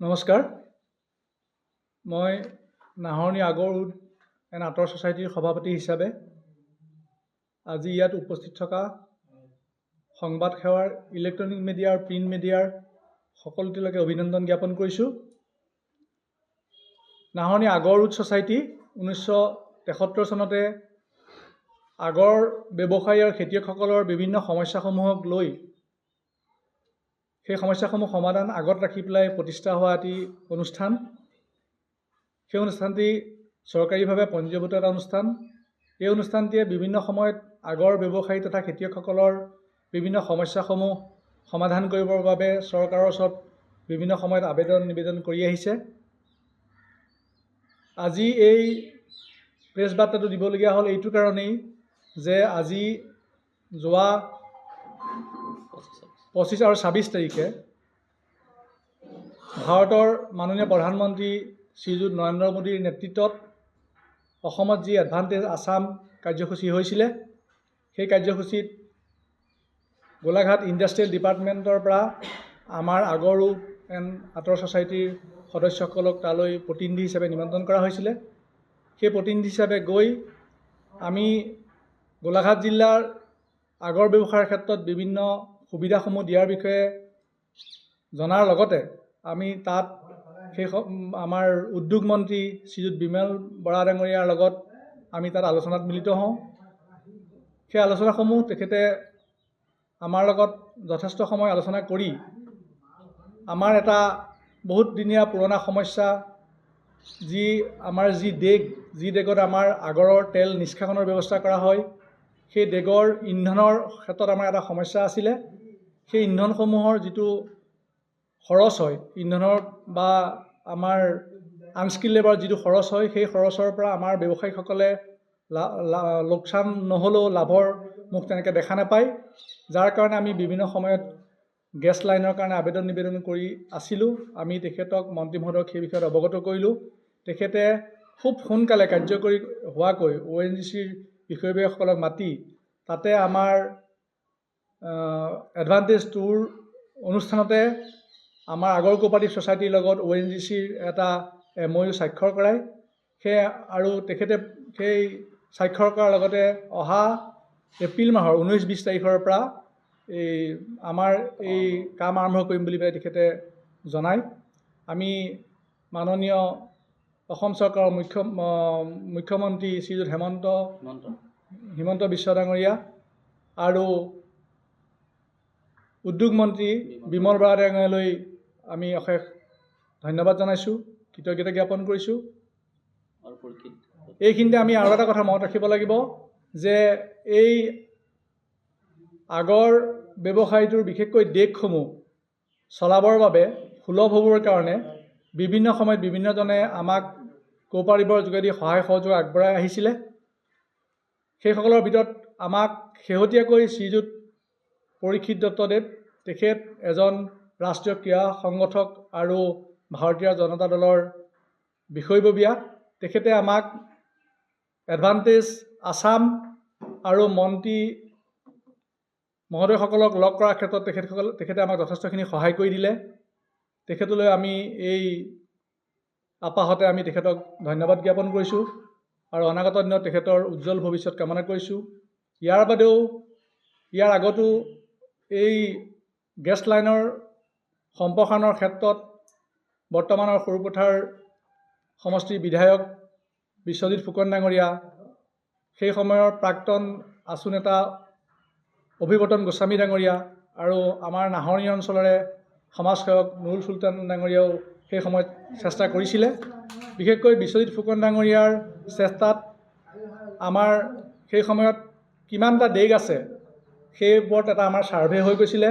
নমস্কাৰ, মই নাহৰণি আগৰউড এণ্ড আঁতৰ ছ'চাইটিৰ সভাপতি হিচাপে আজি ইয়াত উপস্থিত থকা সংবাদ সেৱাৰ ইলেক্ট্ৰনিক মিডিয়া আৰু প্ৰিণ্ট মিডিয়াৰ সকলোটিলৈকে অভিনন্দন জ্ঞাপন কৰিছোঁ। নাহৰণি আগৰউড ছ'চাইটি 1973 চনতে আগৰ ব্যৱসায়ী আৰু খেতিয়কসকলৰ বিভিন্ন সমস্যাসমূহক লৈ সেই সমস্যাসমূহ সমাধান আগত ৰাখি পেলাই প্ৰতিষ্ঠা হোৱা এটি অনুষ্ঠান। সেই অনুষ্ঠানটি চৰকাৰীভাৱে পঞ্জীভূত এটা অনুষ্ঠান। এই অনুষ্ঠানটিয়ে বিভিন্ন সময়ত আগৰ ব্যৱসায়ী তথা খেতিয়কসকলৰ বিভিন্ন সমস্যাসমূহ সমাধান কৰিবৰ বাবে চৰকাৰৰ ওচৰত বিভিন্ন সময়ত আবেদন নিবেদন কৰি আহিছে। আজি এই প্ৰেছ বাৰ্তাটো দিবলগীয়া হ'ল এইটো কাৰণেই যে আজি যোৱা 25 আৰু 26 তাৰিখে ভাৰতৰ মাননীয় প্ৰধানমন্ত্ৰী শ্ৰীযুত নৰেন্দ্ৰ মোদীৰ নেতৃত্বত অসমত যি এডভান্টেজ আছাম কাৰ্যসূচী হৈছিলে, সেই কাৰ্যসূচীত গোলাঘাট ইণ্ডাষ্ট্ৰিয়েল ডিপাৰ্টমেণ্টৰ পৰা আমাৰ আগৰউড এণ্ড আঁতৰ ছ'চাইটিৰ সদস্যসকলক তালৈ প্ৰতিনিধি হিচাপে নিমন্ত্ৰণ কৰা হৈছিলে। সেই প্ৰতিনিধি হিচাপে গৈ আমি গোলাঘাট জিলাৰ আগৰ ব্যৱসায়ৰ ক্ষেত্ৰত বিভিন্ন সুবিধাসমূহ দিয়াৰ বিষয়ে জনাৰ লগতে আমি তাত সেই আমাৰ উদ্যোগ মন্ত্ৰী শ্ৰীযুত বিমল বৰা ডাঙৰীয়াৰ লগত আমি তাত আলোচনাত মিলিত হওঁ। সেই আলোচনাসমূহ তেখেতে আমাৰ লগত যথেষ্ট সময় আলোচনা কৰি আমাৰ এটা বহুত দিনীয়া পুৰণা সমস্যা, আমাৰ যি দেগত আমাৰ আগৰৰ তেল নিষ্কাশনৰ ব্যৱস্থা কৰা হয়, সেই দেগৰ ইন্ধনৰ ক্ষেত্ৰত আমাৰ এটা সমস্যা আছিলে। সেই ইন্ধনসমূহৰ যিটো খৰচ হয়, ইন্ধনৰ বা আমাৰ আনস্কিল লেবাৰৰ যিটো খৰচ হয়, সেই খৰচৰ পৰা আমাৰ ব্যৱসায়ীসকলে লোকচান নহ'লেও লাভৰ মুখ তেনেকৈ দেখা নাপায়। যাৰ কাৰণে আমি বিভিন্ন সময়ত গেছ লাইনৰ কাৰণে আবেদন নিবেদন কৰি আছিলোঁ। আমি তেখেতক মন্ত্ৰী মহোদয়ক সেই বিষয়ত অৱগত কৰিলোঁ। তেখেতে খুব সোনকালে কাৰ্যকৰী হোৱাকৈ ONGCৰ বিষয়ববীয়াসকলক মাতি তাতে আমাৰ এডভান্টেজ টুৰ অনুষ্ঠানতে আমাৰ আগৰ কোঅপাৰেটিভ ছ'চাইটিৰ লগত ONGCৰ এটা MOU স্বাক্ষৰ কৰায়। আৰু তেখেতে সেই স্বাক্ষৰ কৰাৰ লগতে অহা এপ্ৰিল মাহৰ 19-20 তাৰিখৰ পৰা আমাৰ এই কাম আৰম্ভ কৰিম বুলি পেলাই তেখেতে জনায়। আমি মাননীয় অসম চৰকাৰৰ মুখ্যমন্ত্ৰী শ্ৰীযুত হিমন্ত বিশ্ব ডাঙৰীয়া আৰু উদ্যোগ মন্ত্ৰী বিমল বৰা ডাঙৰীয়ালৈ আমি অশেষ ধন্যবাদ জনাইছোঁ, কৃতজ্ঞতা জ্ঞাপন কৰিছোঁ। এইখিনিতে আমি আৰু এটা কথা মনত ৰাখিব লাগিব যে এই আগৰ ব্যৱসায়টোৰ বিশেষকৈ দেগসমূহ চলাবৰ বাবে সুলভ হ'বৰ কাৰণে বিভিন্ন সময়ত বিভিন্নজনে আমাক কোঅপাৰেটিভৰ যোগেদি সহায় সহযোগ আগবঢ়াই আহিছিলে। সেইসকলৰ ভিতৰত আমাক শেহতীয়াকৈ শ্ৰীযুত পৰীক্ষিত দত্তদেৱ, তেখেত এজন ৰাষ্ট্ৰীয় ক্ৰীড়া সংগঠক আৰু ভাৰতীয় জনতা দলৰ বিষয়ববীয়া। তেখেতে আমাক এডভান্টেজ আছাম আৰু মন্ত্ৰী মহোদয়সকলক লগ কৰাৰ ক্ষেত্ৰত তেখেতে আমাক যথেষ্টখিনি সহায় কৰি দিলে। তেখেতলৈ আমি এই আপাহতে আমি তেখেতক ধন্যবাদ জ্ঞাপন কৰিছোঁ আৰু অনাগত দিনত তেখেতৰ উজ্জ্বল ভৱিষ্যত কামনা কৰিছোঁ। ইয়াৰ বাদেও ইয়াৰ আগতো এই গেছ লাইনৰ সম্প্ৰসাৰণৰ ক্ষেত্ৰত বৰ্তমানৰ সৰুপথাৰ সমষ্টিৰ বিধায়ক বিশ্বজিৎ ফুকন ডাঙৰীয়া, সেই সময়ৰ প্ৰাক্তন আছু নেতা অভিৱৰ্তন গোস্বামী ডাঙৰীয়া আৰু আমাৰ নাহৰণি অঞ্চলৰে সমাজসেৱক নুৰুল চুলতান ডাঙৰীয়াও সেই সময়ত চেষ্টা কৰিছিলে। বিশেষকৈ বিশ্বজিৎ ফুকন ডাঙৰীয়াৰ চেষ্টাত আমাৰ সেই সময়ত কিমানটা দেগ আছে সেই ওপৰত এটা আমাৰ ছাৰ্ভে হৈ গৈছিলে।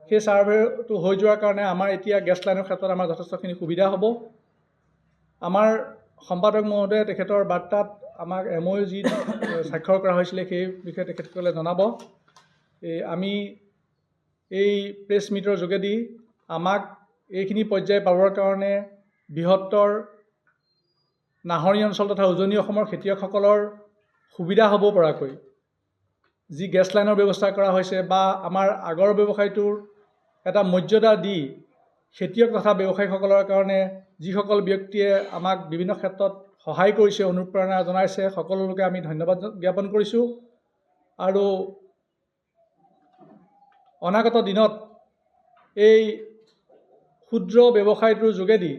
সেই ছাৰ্ভেটো হৈ যোৱাৰ কাৰণে আমাৰ এতিয়া গেছ লাইনৰ ক্ষেত্ৰত আমাৰ যথেষ্টখিনি সুবিধা হ'ব। আমাৰ সম্পাদক মহোদয়ে তেখেতৰ বাৰ্তাত আমাক MOU যি স্বাক্ষৰ কৰা হৈছিলে সেই বিষয়ে তেখেতসকলে জনাব। আমি এই প্ৰেছ মিটৰ যোগেদি আমাক এইখিনি পৰ্যায় পাবৰ কাৰণে বৃহত্তৰ নাহৰণি অঞ্চল তথা উজনি অসমৰ খেতিয়কসকলৰ সুবিধা হ'ব পৰাকৈ যি গেছ লাইনৰ ব্যৱস্থা কৰা হৈছে বা আমাৰ আগৰ ব্যৱসায়টোৰ এটা মৰ্যাদা দি খেতিয়ক তথা ব্যৱসায়ীসকলৰ কাৰণে যিসকল ব্যক্তিয়ে আমাক বিভিন্ন ক্ষেত্ৰত সহায় কৰিছে, অনুপ্ৰেৰণা জনাইছে, সকলো লোকে আমি ধন্যবাদ জ্ঞাপন কৰিছোঁ। আৰু অনাগত দিনত এই ক্ষুদ্ৰ ব্যৱসায়টোৰ যোগেদি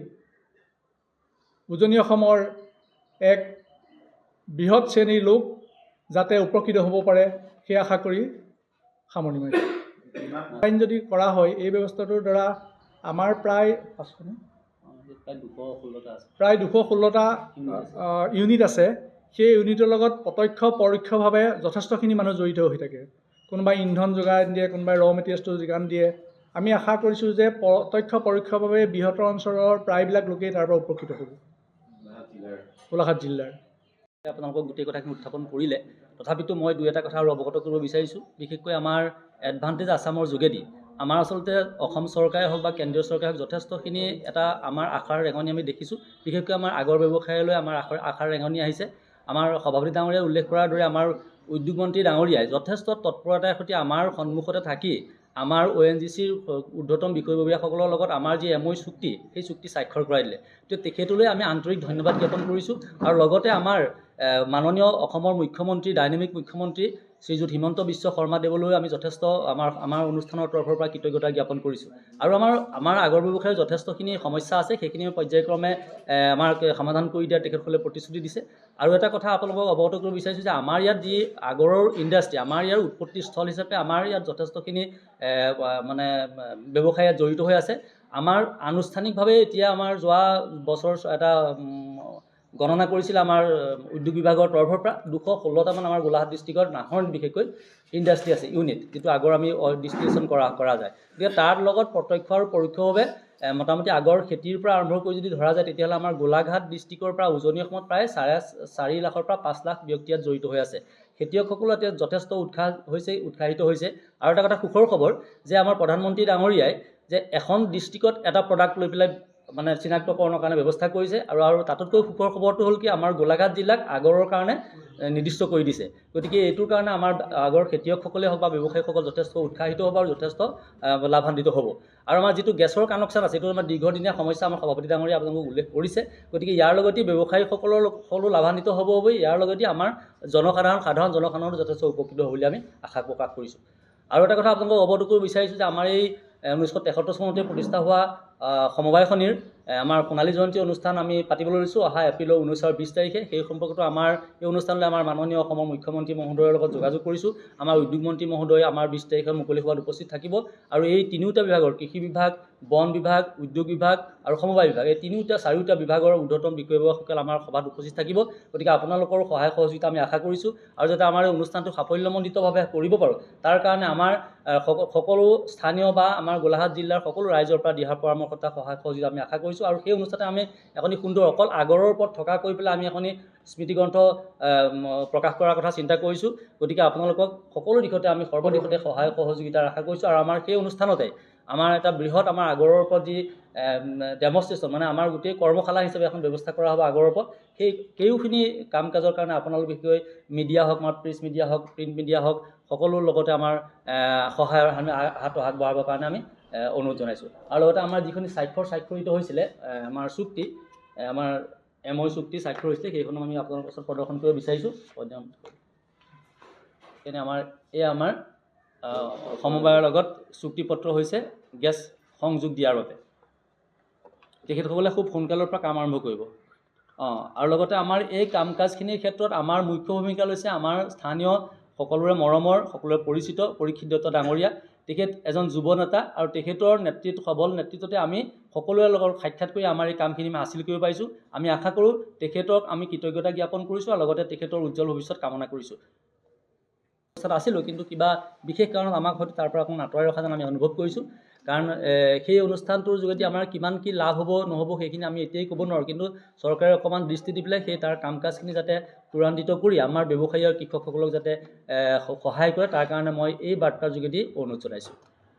উজনি অসমৰ এক বৃহৎ শ্ৰেণীৰ লোক যাতে উপকৃত হ'ব পাৰে সেই আশা কৰি সামৰণি মাৰিছোঁ। আইন যদি কৰা হয়, এই ব্যৱস্থাটোৰ দ্বাৰা আমাৰ প্ৰায় 216টা ইউনিট আছে। সেই ইউনিটৰ লগত প্ৰত্যক্ষ পৰোক্ষভাৱে যথেষ্টখিনি মানুহ জড়িত হৈ থাকে। কোনোবাই ইন্ধন যোগান দিয়ে, কোনোবাই ৰ মেটেৰিয়েলছটো যোগান দিয়ে। আমি আশা কৰিছোঁ যে প্ৰত্যক্ষ পৰোক্ষভাৱে বৃহত্তৰ অঞ্চলৰ প্ৰায়বিলাক লোকেই তাৰ পৰা উপকৃত হ'ব। গোলাঘাট জিলাৰ আপোনালোকক গোটেই কথাখিনি উত্থাপন কৰিলে, তথাপিতো মই দুই এটা কথা আৰু অৱগত কৰিব বিচাৰিছোঁ। বিশেষকৈ আমাৰ এডভান্টেজ আছামৰ যোগেদি আমাৰ আচলতে অসম চৰকাৰে হওক বা কেন্দ্ৰীয় চৰকাৰে হওক যথেষ্টখিনি এটা আমাৰ আশাৰ ৰেঙনি আমি দেখিছোঁ। বিশেষকৈ আমাৰ আগৰ ব্যৱসায়লৈ আমাৰ আশাৰ ৰেঙনি আহিছে। আমাৰ সভাপতি ডাঙৰীয়াই উল্লেখ কৰাৰ দৰে আমাৰ উদ্যোগ মন্ত্ৰী ডাঙৰীয়াই যথেষ্ট তৎপৰতাৰ সৈতে আমাৰ সন্মুখতে থাকি আমাৰ ONGCৰ ঊৰ্ধ্বতম বিষয়ববীয়াসকলৰ লগত আমাৰ যি MOU চুক্তি, সেই চুক্তি স্বাক্ষৰ কৰাই দিলে। তো তেখেতলৈ আমি আন্তৰিক ধন্যবাদ জ্ঞাপন কৰিছোঁ। আৰু লগতে আমাৰ মাননীয় অসমৰ মুখ্যমন্ত্ৰী, ডাইনামিক মুখ্যমন্ত্ৰী শ্ৰীযুত হিমন্ত বিশ্ব শৰ্মাদেৱলৈ আমি যথেষ্ট আমাৰ অনুষ্ঠানৰ তৰফৰ পৰা কৃতজ্ঞতা জ্ঞাপন কৰিছোঁ। আৰু আমাৰ আগৰ ব্যৱসায়ৰ যথেষ্টখিনি সমস্যা আছে, সেইখিনি পৰ্যায়ক্ৰমে আমাৰ সমাধান কৰি দিয়াৰ তেখেতসকলে প্ৰতিশ্ৰুতি দিছে। আৰু এটা কথা আপোনালোকক অৱগত কৰিব বিচাৰিছোঁ যে আমাৰ ইয়াত যি আগৰৰ ইণ্ডাষ্ট্ৰি, আমাৰ ইয়াৰ উৎপত্তি স্থল হিচাপে আমাৰ ইয়াত যথেষ্টখিনি মানে ব্যৱসায় ইয়াত জড়িত হৈ আছে। আমাৰ আনুষ্ঠানিকভাৱে এতিয়া আমাৰ যোৱা বছৰ এটা গণনা কৰিছিল আমাৰ উদ্যোগ বিভাগৰ তৰফৰ পৰা 216টামান আমাৰ গোলাঘাট ডিষ্ট্ৰিক্টত নাহৰ বিশেষকৈ ইণ্ডাষ্ট্ৰি আছে ইউনিট, যিটো আগৰ আমি ডিষ্ট্ৰিবিউশ্যন কৰা যায়। গতিকে তাৰ লগত প্ৰত্যক্ষ আৰু পৰোক্ষভাৱে মোটামুটি আগৰ খেতিৰ পৰা আৰম্ভ কৰি যদি ধৰা যায়, তেতিয়াহ'লে আমাৰ গোলাঘাট ডিষ্ট্ৰিক্টৰ পৰা উজনি অসমত প্ৰায় 4.5 লাখৰ পৰা 5 লাখ ব্যক্তি ইয়াত জড়িত হৈ আছে। খেতিয়কসকলো এতিয়া যথেষ্ট উৎসাহিত হৈছে। আৰু এটা কথা সুখৰ খবৰ যে আমাৰ প্ৰধানমন্ত্ৰী ডাঙৰীয়াই যে এখন ডিষ্ট্ৰিক্টত এটা প্ৰডাক্ট লৈ পেলাই মানে চিনাক্তকৰণৰ কাৰণে ব্যৱস্থা কৰিছে। আৰু তাতোতকৈ সুখৰ খবৰটো হ'ল কি আমাৰ গোলাঘাট জিলাক আগৰৰ কাৰণে নিৰ্দিষ্ট কৰি দিছে। গতিকে এইটোৰ কাৰণে আমাৰ আগৰ খেতিয়কসকলে হওক বা ব্যৱসায়ীসকল যথেষ্ট উৎসাহিত হ'ব আৰু যথেষ্ট লাভান্বিত হ'ব। আৰু আমাৰ যিটো গেছৰ কানেকশ্যন আছে, এইটো আমাৰ দীৰ্ঘদিনীয়া সমস্যা, আমাৰ সভাপতি ডাঙৰীয়া আপোনালোকক উল্লেখ কৰিছে। গতিকে ইয়াৰ লগতে ব্যৱসায়ীসকলো লাভান্বিত হ'ব। ইয়াৰ লগতে আমাৰ সাধাৰণ জনসাধাৰণৰ যথেষ্ট উপকৃত হ'ব বুলি আমি আশা প্ৰকাশ কৰিছোঁ। আৰু এটা কথা আপোনালোকক অৱগত কৰিব বিচাৰিছোঁ যে আমাৰ এই 1973 চনতে প্ৰতিষ্ঠা হোৱা সমবায়খনিৰ আমাৰ সোণালী জয়ন্তী অনুষ্ঠান আমি পাতিবলৈ লৈছোঁ অহা এপ্ৰিলৰ 19 আৰু 20 তাৰিখে। সেই সম্পৰ্কতো আমাৰ এই অনুষ্ঠানলৈ আমাৰ মাননীয় অসমৰ মুখ্যমন্ত্ৰী মহোদয়ৰ লগত যোগাযোগ কৰিছোঁ। আমাৰ উদ্যোগ মন্ত্ৰী মহোদয় আমাৰ 20 তাৰিখে মুকলি সভাত উপস্থিত থাকিব। আৰু এই তিনিওটা বিভাগৰ, কৃষি বিভাগ, বন বিভাগ, উদ্যোগ বিভাগ আৰু সমবায় বিভাগ, এই চাৰিওটা বিভাগৰ ঊৰ্ধ্বতম বিষয়ববীয়াসকল আমাৰ সভাত উপস্থিত থাকিব। গতিকে আপোনালোকৰ সহায় সহযোগিতা আমি আশা কৰিছোঁ। আৰু যাতে আমাৰ এই অনুষ্ঠানটো সাফল্যমণ্ডিতভাৱে কৰিব পাৰোঁ, তাৰ কাৰণে আমাৰ সকলো স্থানীয় বা আমাৰ গোলাঘাট জিলাৰ সকলো ৰাইজৰ পৰা দিহা পৰামৰ্শতা সহায় সহযোগিতা আমি আশা কৰিছোঁ। আৰু সেই অনুষ্ঠানতে আমি এখনি সুন্দৰ অকল আগৰৰ ওপৰত থকা কৰি পেলাই আমি এখনি স্মৃতিগ্ৰন্থ প্ৰকাশ কৰাৰ কথা চিন্তা কৰিছোঁ। গতিকে আপোনালোকক সকলো দিশতে আমি সৰ্বদিশতে সহায় সহযোগিতাৰ আশা কৰিছোঁ। আৰু আমাৰ সেই অনুষ্ঠানতে আমাৰ এটা বৃহৎ আমাৰ আগৰৰ ওপৰত যি ডেমনষ্ট্ৰেশ্যন, মানে আমাৰ গোটেই কৰ্মশালা হিচাপে এখন ব্যৱস্থা কৰা হ'ব আগৰৰ ওপৰত। সেইখিনি কাম কাজৰ কাৰণে আপোনালোক বিশেষকৈ মিডিয়া হওক, আমাৰ প্ৰেছ মিডিয়া হওক, প্ৰিণ্ট মিডিয়া হওক, সকলোৰ লগতে আমাৰ সহায়ৰ হাত আগবঢ়াবৰ কাৰণে আমি অনুৰোধ জনাইছোঁ। আৰু লগতে আমাৰ যিখিনি স্বাক্ষৰিত হৈছিলে আমাৰ চুক্তি, আমাৰ MOU চুক্তি স্বাক্ষৰ হৈছিলে, সেইখনো আমি আপোনালোকৰ ওচৰত প্ৰদৰ্শন কৰিব বিচাৰিছোঁ। এনে আমাৰ সমবায়ৰ লগত চুক্তিপত্ৰ হৈছে গেছ সংযোগ দিয়াৰ বাবে। তেখেতসকলে খুব সোনকালৰ পৰা কাম আৰম্ভ কৰিব। আৰু লগতে আমাৰ এই কাম কাজখিনিৰ ক্ষেত্ৰত আমাৰ মুখ্য ভূমিকা লৈছে আমাৰ স্থানীয় সকলোৰে মৰমৰ, সকলোৰে পৰিচিত পৰীক্ষিত দত্ত ডাঙৰীয়া। তেখেত এজন যুৱ নেতা আৰু তেখেতৰ সবল নেতৃত্বতে আমি সকলোৰে লগত সাক্ষাৎ কৰি আমাৰ এই কামখিনি আমি হাচিল কৰিব পাৰিছোঁ। আমি আশা কৰোঁ তেখেতক আমি কৃতজ্ঞতা জ্ঞাপন কৰিছোঁ আৰু লগতে তেখেতৰ উজ্জ্বল ভৱিষ্যত কামনা কৰিছোঁ। আছিলোঁ, কিন্তু কিবা বিশেষ কাৰণত আমাক হয়তো তাৰ পৰা অকণমান আঁতৰাই ৰখা যেন আমি অনুভৱ কৰিছোঁ। কাৰণ সেই অনুষ্ঠানটোৰ যোগেদি আমাৰ কিমান কি লাভ হ'ব নহ'ব সেইখিনি আমি এতিয়াই ক'ব নোৱাৰোঁ। কিন্তু চৰকাৰে অকণমান দৃষ্টি দি পেলাই তাৰ কাম কাজখিনি যাতে ত্বৰান্বিত কৰি আমাৰ ব্যৱসায়ী আৰু কৃষকসকলক যাতে সহায় কৰে, তাৰ কাৰণে মই এই বাৰ্তাৰ যোগেদি অনুৰোধ জনাইছোঁ।